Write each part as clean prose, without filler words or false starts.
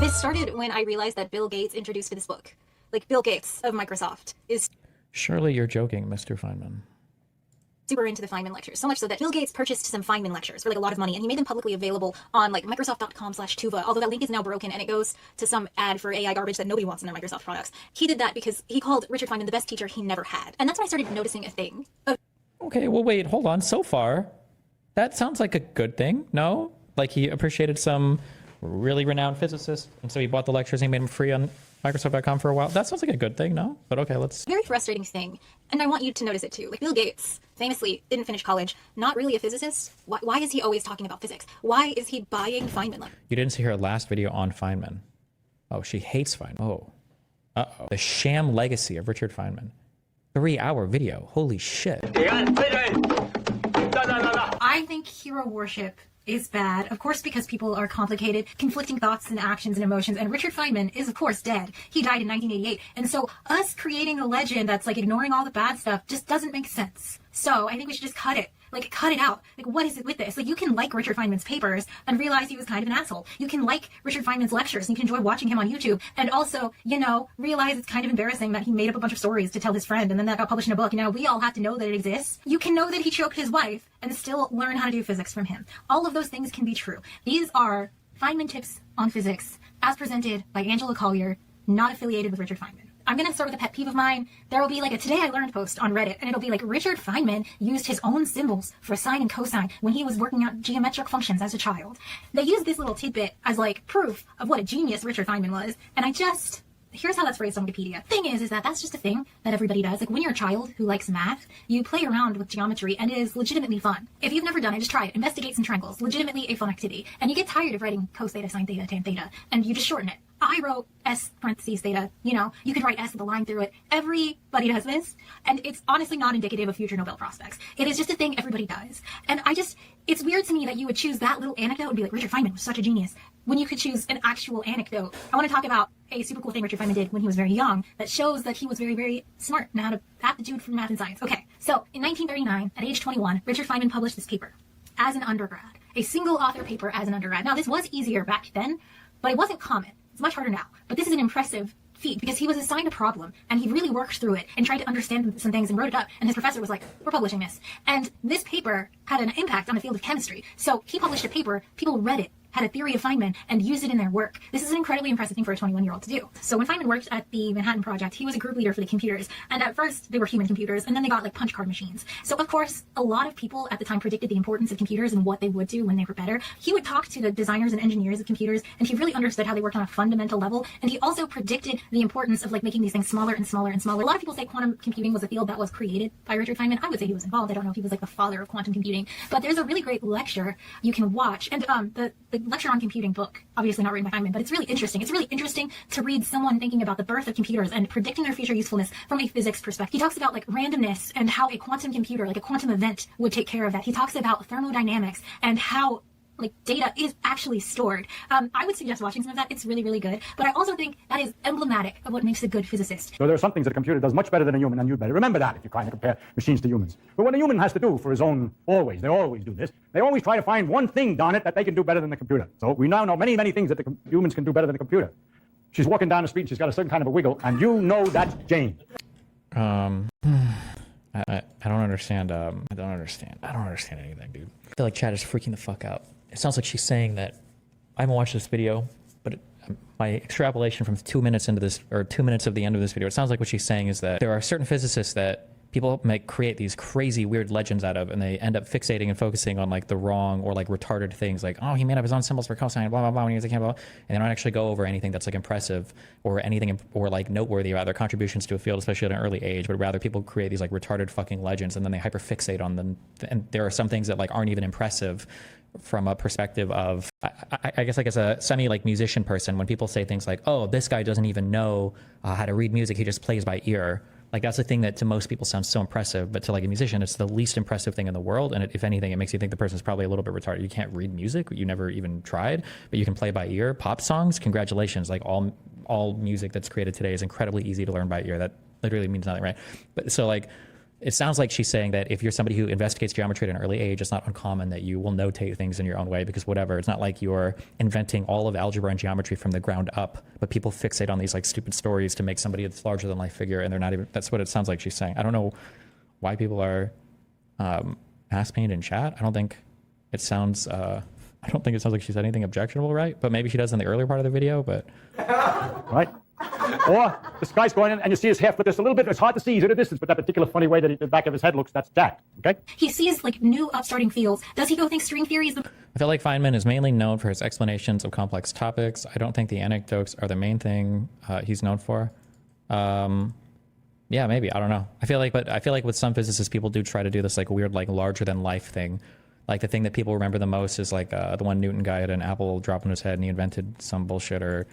This started when I realized that Bill Gates introduced this book. Like, Bill Gates of Microsoft is Surely you're joking, Mr. Feynman. super into the Feynman lectures, so much so that Bill Gates purchased some Feynman lectures for like a lot of money, and he made them publicly available on like Microsoft.com/Tuva, although that link is now broken and it goes to some ad for AI garbage that nobody wants in their Microsoft products. He did that because he called Richard Feynman the best teacher he never had. And that's when I started noticing a thing of Okay, well, wait, hold on. So far, that sounds like a good thing, no? Like he appreciated some really renowned physicist, and so he bought the lectures and he made them free on Microsoft.com for a while. That sounds like a good thing, no? But okay, let's... very frustrating thing, and I want you to notice it too. Like, Bill Gates famously didn't finish college, not really a physicist. Why is he always talking about physics? Why is he buying Feynman? You didn't see her last video on Feynman. Oh, she hates Feynman. Oh. Uh-oh. The sham legacy of Richard Feynman. 3-hour video. Holy shit. I think hero worship is bad, of course, because people are complicated, conflicting thoughts and actions and emotions, and Richard Feynman is, of course, dead. He died in 1988, and so us creating a legend that's, like, ignoring all the bad stuff just doesn't make sense. So I think we should just cut it. Like, cut it out. Like, what is it with this? Like, you can like Richard Feynman's papers and realize he was kind of an asshole. You can like Richard Feynman's lectures and you can enjoy watching him on YouTube, and also, you know, realize it's kind of embarrassing that he made up a bunch of stories to tell his friend and then that got published in a book. You know, we all have to know that it exists. You can know that he choked his wife and still learn how to do physics from him. All of those things can be true. These are Feynman tips on physics as presented by Angela Collier, not affiliated with Richard Feynman. I'm going to start with a pet peeve of mine. There will be like a Today I Learned post on Reddit, and it'll be like, Richard Feynman used his own symbols for sine and cosine when he was working out geometric functions as a child. They use this little tidbit as like proof of what a genius Richard Feynman was, and here's how that's phrased on Wikipedia. Thing is that that's just a thing that everybody does. Like, when you're a child who likes math, you play around with geometry, and it is legitimately fun. If you've never done it, just try it. Investigate some triangles. Legitimately a fun activity. And you get tired of writing cos theta, sine theta, tan theta, and you just shorten it. I wrote S parentheses theta, you know, you could write S with a line through it. Everybody does this, and it's honestly not indicative of future Nobel prospects. It is just a thing everybody does. And it's weird to me that you would choose that little anecdote and be like, Richard Feynman was such a genius, when you could choose an actual anecdote. I want to talk about a super cool thing Richard Feynman did when he was very young that shows that he was very, very smart and had an aptitude for math and science. Okay, so in 1939, at age 21, Richard Feynman published this paper as an undergrad, a single author paper as an undergrad. Now, this was easier back then, but it wasn't common. It's much harder now. But this is an impressive feat because he was assigned a problem and he really worked through it and tried to understand some things and wrote it up. And his professor was like, we're publishing this. And this paper had an impact on the field of chemistry. So he published a paper, people read it, had a theory of Feynman, and used it in their work. This is an incredibly impressive thing for a 21-year-old to do. So when Feynman worked at the Manhattan Project, he was a group leader for the computers. And at first, they were human computers, and then they got like punch card machines. So of course, a lot of people at the time predicted the importance of computers and what they would do when they were better. He would talk to the designers and engineers of computers, and he really understood how they worked on a fundamental level. And he also predicted the importance of like making these things smaller and smaller and smaller. A lot of people say quantum computing was a field that was created by Richard Feynman. I would say he was involved. I don't know if he was like the father of quantum computing, but there's a really great lecture you can watch. And the lecture on computing book, obviously not written by Feynman, but it's really interesting. It's really interesting to read someone thinking about the birth of computers and predicting their future usefulness from a physics perspective. He talks about like randomness and how a quantum computer, like a quantum event, would take care of that. He talks about thermodynamics and how like data is actually stored. I would suggest watching some of that. It's really, really good. But I also think that is emblematic of what makes a good physicist. So there are some things that a computer does much better than a human, and you'd better remember that if you kind of compare machines to humans. But what a human has to do for his own, they always do this, they always try to find one thing, darn it, that they can do better than the computer. So we now know many, many things that the humans can do better than the computer. She's walking down the street, she's got a certain kind of a wiggle, and you know that's Jane. I don't understand. I don't understand anything, dude. I feel like Chad is freaking the fuck out. It sounds like she's saying that I haven't watched this video, but my extrapolation from 2 minutes into this, or 2 minutes of the end of this video, it sounds like what she's saying is that there are certain physicists that people create these crazy weird legends out of, and they end up fixating and focusing on like the wrong or like retarded things, like, oh, he made up his own symbols for cosine, blah blah blah, when he was a kid, blah, and they don't actually go over anything that's like impressive or anything or like noteworthy about their contributions to a field, especially at an early age, but rather people create these like retarded fucking legends and then they hyperfixate on them. And there are some things that like aren't even impressive from a perspective of, I guess like as a semi like musician person, when people say things like, oh, this guy doesn't even know how to read music, he just plays by ear. Like, that's the thing that to most people sounds so impressive, but to like a musician, it's the least impressive thing in the world. And if anything, it makes you think the person's probably a little bit retarded. You can't read music, you never even tried, but you can play by ear. Pop songs, congratulations. Like all music that's created today is incredibly easy to learn by ear. That literally means nothing, right? But so like, it sounds like she's saying that if you're somebody who investigates geometry at an early age, it's not uncommon that you will notate things in your own way because whatever. It's not like you're inventing all of algebra and geometry from the ground up, but people fixate on these like stupid stories to make somebody that's larger than life figure, and they're not even. That's what it sounds like she's saying. I don't know why people are ass painted in chat. I don't think it sounds. I don't think it sounds like she said anything objectionable, right? But maybe she does in the earlier part of the video. But Right? Or this guy's going in and you see his hair flip just a little bit. It's hard to see. He's at a distance, but that particular funny way that the back of his head looks, that's Jack. Okay? He sees like new upstarting fields. Does he go think string theory is the I feel like Feynman is mainly known for his explanations of complex topics. I don't think the anecdotes are the main thing he's known for. Yeah, maybe. I don't know. I feel like with some physicists, people do try to do this like weird, like larger than life thing. Like the thing that people remember the most is like the one Newton guy had an apple drop on his head and he invented some bullshit, or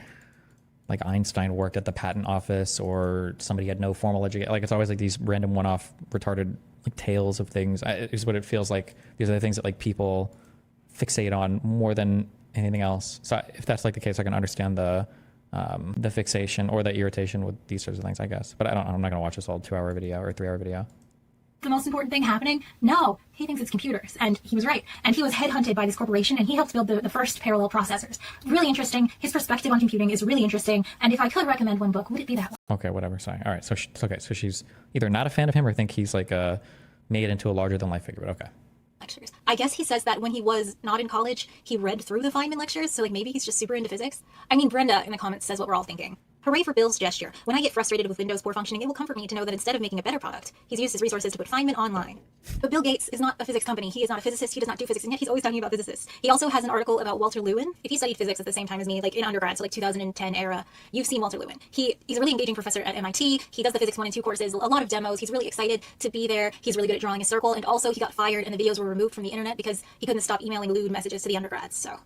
like Einstein worked at the patent office, or somebody had no formal education. Like it's always like these random one-off retarded like tales of things. Is what it feels like. These are the things that like people fixate on more than anything else. So if that's like the case, I can understand the fixation or the irritation with these sorts of things, I guess. But I'm not gonna watch this whole 2-hour video or 3-hour video. most important thing happening? No, he thinks it's computers, and he was right. And he was headhunted by this corporation, and he helped build the first parallel processors. Really interesting. His perspective on computing is really interesting. And if I could recommend one book, would it be that one? Okay, whatever. Sorry. All right. So so she's either not a fan of him or think he's like made into a larger than life figure. But okay. Lectures. I guess he says that when he was not in college, he read through the Feynman lectures, so like maybe he's just super into physics. I mean, Brenda in the comments says what we're all thinking. Hooray for Bill's gesture. When I get frustrated with Windows poor functioning, it will comfort me to know that instead of making a better product, he's used his resources to put Feynman online. But Bill Gates is not a physics company. He is not a physicist. He does not do physics, and yet he's always talking about physicists. He also has an article about Walter Lewin. If you studied physics at the same time as me, like in undergrad, so like 2010 era, you've seen Walter Lewin. He's a really engaging professor at MIT. He does the physics 1 and 2 courses, a lot of demos. He's really excited to be there. He's really good at drawing a circle, and also he got fired and the videos were removed from the internet because he couldn't stop emailing lewd messages to the undergrads, so...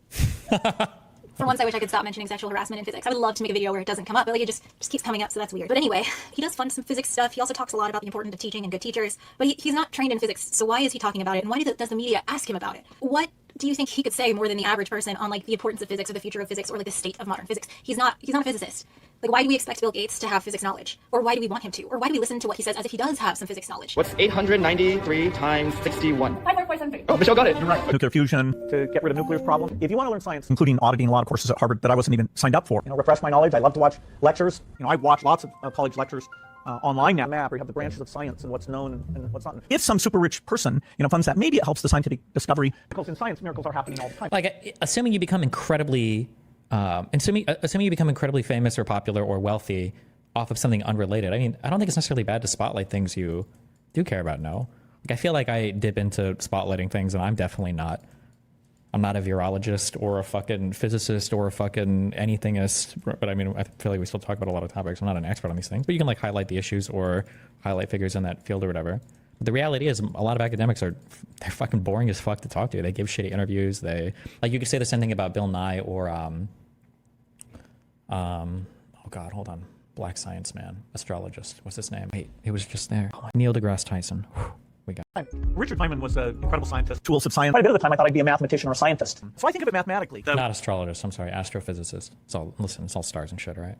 For once, I wish I could stop mentioning sexual harassment in physics. I would love to make a video where it doesn't come up, but like it just keeps coming up, so that's weird. But anyway, he does fund some physics stuff. He also talks a lot about the importance of teaching and good teachers, but he's not trained in physics, so why is he talking about it? And why does the media ask him about it? What do you think he could say more than the average person on like the importance of physics or the future of physics or like the state of modern physics? He's not a physicist. Like, why do we expect Bill Gates to have physics knowledge? Or why do we want him to? Or why do we listen to what he says as if he does have some physics knowledge? What's 893 times 61? 5.473. Oh, Michelle got it. You're right. Nuclear fusion. To get rid of nuclear problem. If you want to learn science, Including auditing a lot of courses at Harvard that I wasn't even signed up for. refresh my knowledge. I love to watch lectures. I watch lots of college lectures online now. Map where you have the branches of science and what's known and what's not. If some super rich person, funds that, maybe it helps the scientific discovery. Because in science, miracles are happening all the time. Like, assuming you become incredibly famous or popular or wealthy off of something unrelated. I mean, I don't think it's necessarily bad to spotlight things you do care about. No, like I feel like I dip into spotlighting things, and I'm definitely not. I'm not a virologist or a fucking physicist or a fucking anythingist. But I mean, I feel like we still talk about a lot of topics. I'm not an expert on these things, but you can like highlight the issues or highlight figures in that field or whatever. But the reality is, a lot of academics they're fucking boring as fuck to talk to. They give shitty interviews. They like you could say the same thing about Bill Nye or oh god, hold on, black science man, astrologist. What's his name? Wait, it was just there. Neil deGrasse Tyson. Whew, we got. Richard Feynman was an incredible scientist. Tools of science. Quite a bit of the time, I thought I'd be a mathematician or a scientist. So I think of it mathematically. The Not astrologist. I'm sorry, astrophysicist. It's all stars and shit, right?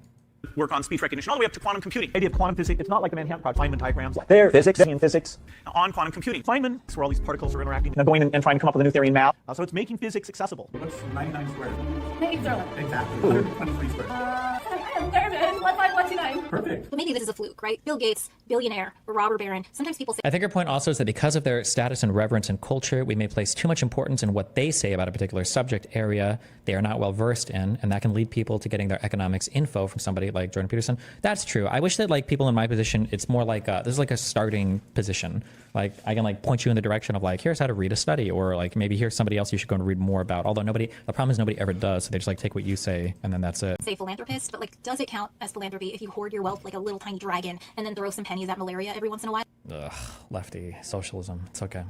work on speech recognition all the way up to quantum computing. The idea of quantum physics, it's not like the Manhattan Project. Feynman diagrams. There, physics, in physics. On quantum computing. Feynman, that's where all these particles are interacting. Going and trying to come up with a new theory in math. So it's making physics accessible. What's 99 squared? Negative Sterling. Exactly. 123 squared. I am nervous. 15129. Perfect. But maybe this is a fluke, right? Bill Gates, billionaire, or robber baron. Sometimes people say I think her point also is that because of their status and reverence and culture, we may place too much importance in what they say about a particular subject area they are not well versed in, and that can lead people to getting their economics info from somebody like Jordan Peterson. That's true. I wish that like people in my position, it's more like this is like a starting position. Like I can like point you in the direction of like, here's how to read a study, or like maybe here's somebody else you should go and read more about. Although the problem is nobody ever does, so they just like take what you say and then that's it. say philanthropist, but like, does it count as philanthropy if you hoard your wealth like a little tiny dragon and then throw some pennies at malaria every once in a while? Ugh, lefty socialism. It's okay.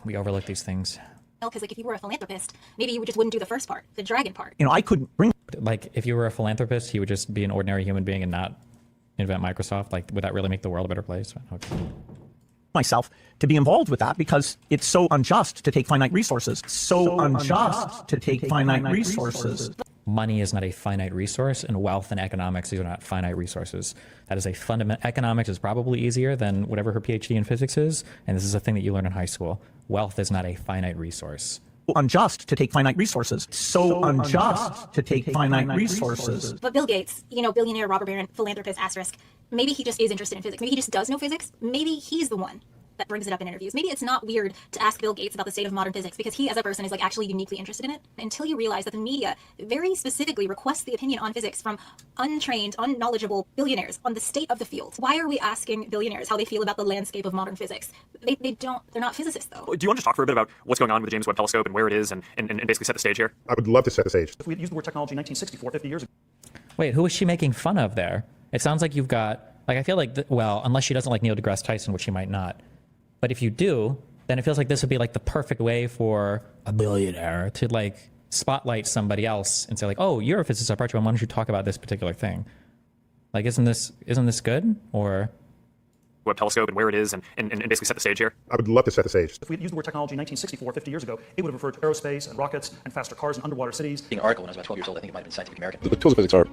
We overlook these things. Because like if you were a philanthropist, maybe you just wouldn't do the first part, the dragon part. I couldn't bring Like if you were a philanthropist, you would just be an ordinary human being and not invent Microsoft. Like would that really make the world a better place? Okay. myself to be involved with that because it's so unjust to take finite resources. So unjust to take finite resources. money is not a finite resource, and wealth and economics, these are not finite resources. That is a fundamental. Economics is probably easier than whatever her PhD in physics is, and this is a thing that you learn in high school. Wealth is not a finite resource. Unjust to take finite resources. So unjust to take finite resources. But Bill Gates, billionaire, robber baron, philanthropist, asterisk, maybe he just is interested in physics. Maybe he just does know physics. Maybe he's the one that brings it up in interviews. Maybe it's not weird to ask Bill Gates about the state of modern physics because he as a person is like actually uniquely interested in it, until you realize that the media very specifically requests the opinion on physics from untrained, unknowledgeable billionaires on the state of the field. Why are we asking billionaires how they feel about the landscape of modern physics? They're not physicists though. Do you want to just talk for a bit about what's going on with the James Webb Telescope and where it is and basically set the stage here? I would love to set the stage. If we had used the word technology in 1964, 50 years ago. Wait, who is she making fun of there? It sounds like you've got, like, I feel like, unless she doesn't like Neil deGrasse Tyson, which she might not. But if you do, then it feels like this would be like the perfect way for a billionaire to like spotlight somebody else and say like, oh, you're a physicist at Portrayal, why don't you talk about this particular thing? Like, isn't this good? Or Webb Telescope and where it is and basically set the stage here? I would love to set the stage. If we had used the word technology in 1964, 50 years ago, it would have referred to aerospace and rockets and faster cars and underwater cities. An article when I was about 12 years old, I think it might have been Scientific American. The tools of physics are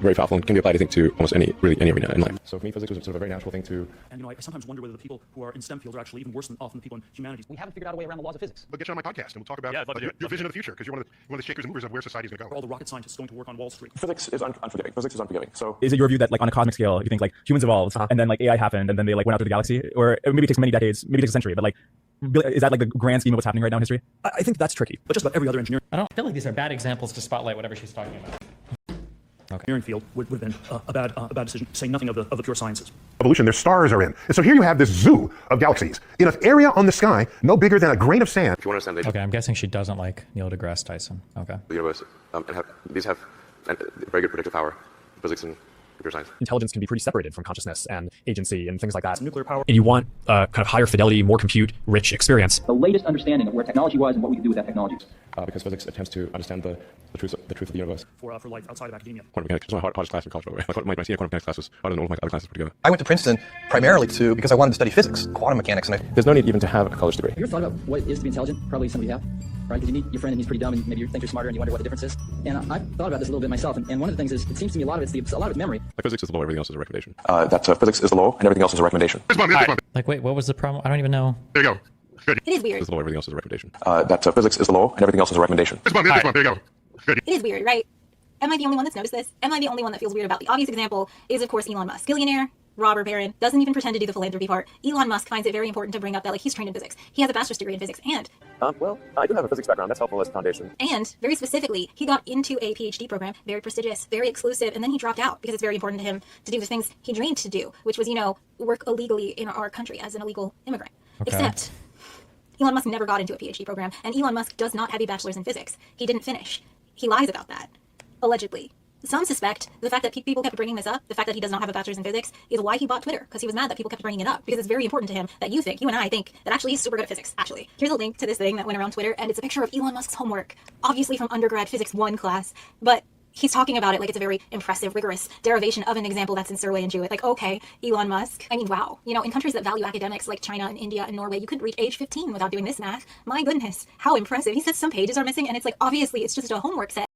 very powerful and can be applied, I think, to almost any arena in life. So for me, physics was sort of a very natural thing to... And I sometimes wonder whether the people who are in STEM fields are actually even worse than often the people in humanities. We haven't figured out a way around the laws of physics. But get you on my podcast and we'll talk about your vision of the future, because you're one of the shakers and movers of where society is going to go. All the rocket scientists going to work on Wall Street. Physics is unforgiving. Physics is unforgiving. So is it your view that like on a cosmic scale, you think like humans evolved and then like AI happened and then they like went out to the galaxy? Or maybe it takes many decades, maybe it takes a century, but like, is that like the grand scheme of what's happening right now in history? I think that's tricky. But just about every other engineering I don't feel like these are bad examples to spotlight whatever she's talking about. Okay. field would have been a bad decision, to say nothing of the pure sciences. evolution, their stars are in. And so here you have this zoo of galaxies in an area on the sky no bigger than a grain of sand. If you want to understand Okay, I'm guessing she doesn't like Neil deGrasse Tyson. Okay. the universe, these have very good predictive power, physics and computer science. Intelligence can be pretty separated from consciousness and agency and things like that. Nuclear power. And you want kind of higher fidelity, more compute-rich experience. The latest understanding of where technology was and what we can do with that technology. Because physics attempts to understand the truth of the universe. For life outside of academia. Quantum mechanics was my hardest class in college, by the way. My senior quantum mechanics class was harder than all of my other classes put together. I went to Princeton primarily because I wanted to study physics, quantum mechanics, and There's no need even to have a college degree. Have you ever thought about what it is to be intelligent? Probably some of you have, right? Because you meet your friend and he's pretty dumb and maybe you think you're smarter and you wonder what the difference is. And I've thought about this a little bit myself, and one of the things is, it seems to me a lot of it's memory. Like physics is the law, everything else is a recommendation. Physics is the law and everything else is a recommendation. Like, wait, what was the problem? I don't even know. There you go. Good. It is weird. Physics is the law, everything else is a recommendation. Physics is the law and everything else is a recommendation. There you go. Good. It is weird, right? Am I the only one that's noticed this? Am I the only one that feels weird about the obvious example is, of course, Elon Musk. Billionaire, robber baron, doesn't even pretend to do the philanthropy part. Elon Musk finds it very important to bring up that, like, he's trained in physics. He has a bachelor's degree in physics, and... Well, I do have a physics background. That's helpful as a foundation. And, very specifically, he got into a PhD program, very prestigious, very exclusive, and then he dropped out because it's very important to him to do the things he dreamed to do, which was, work illegally in our country as an illegal immigrant. Okay. Except, Elon Musk never got into a PhD program, and Elon Musk does not have a bachelor's in physics. He didn't finish. He lies about that, allegedly. Some suspect the fact that people kept bringing this up, the fact that he does not have a bachelor's in physics, is why he bought Twitter, because he was mad that people kept bringing it up, because it's very important to him that you and I think, that actually he's super good at physics, actually. Here's a link to this thing that went around Twitter, and it's a picture of Elon Musk's homework, obviously from undergrad Physics 1 class, but he's talking about it like it's a very impressive, rigorous derivation of an example that's in Survey and Jewett. Like, okay, Elon Musk. I mean, wow. In countries that value academics like China and India and Norway, you could reach age 15 without doing this math. My goodness, how impressive. He says some pages are missing, and it's like, obviously, it's just a homework set.